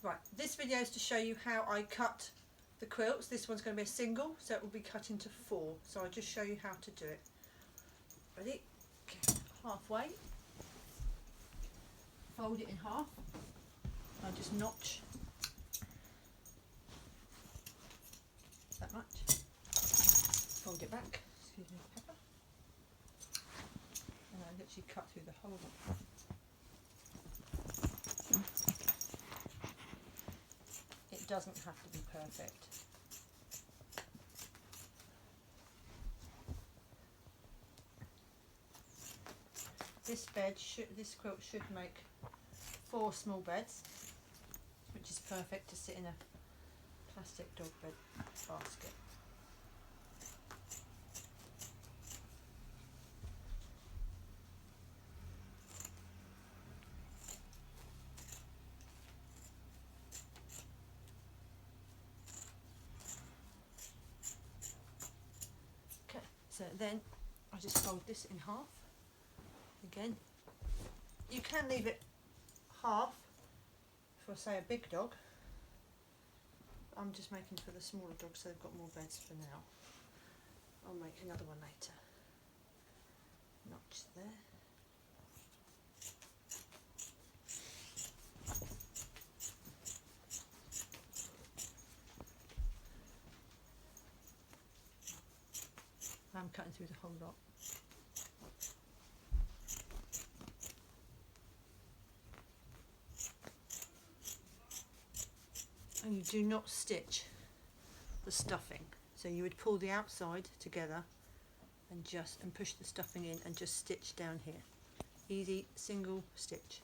Right, this video is to show you how I cut the quilts. This one's going to be a single, so it will be cut into 4. So I'll just show you how to do it. Ready? Okay. Halfway. Fold it in half. I'll just notch that much. Fold it back. Excuse me, pepper. And I literally cut through the whole lot. It doesn't have to be perfect. This quilt should make 4 small beds, which is perfect to sit in a plastic dog bed basket. Okay, so then I just fold this in half. Again, you can leave it half for, say, a big dog. I'm just making for the smaller dogs, so they've got more beds for now. I'll make another one later. Notch there. I'm cutting through the whole lot. And you do not stitch the stuffing, so you would pull the outside together and push the stuffing in and just stitch down here. Easy single stitch.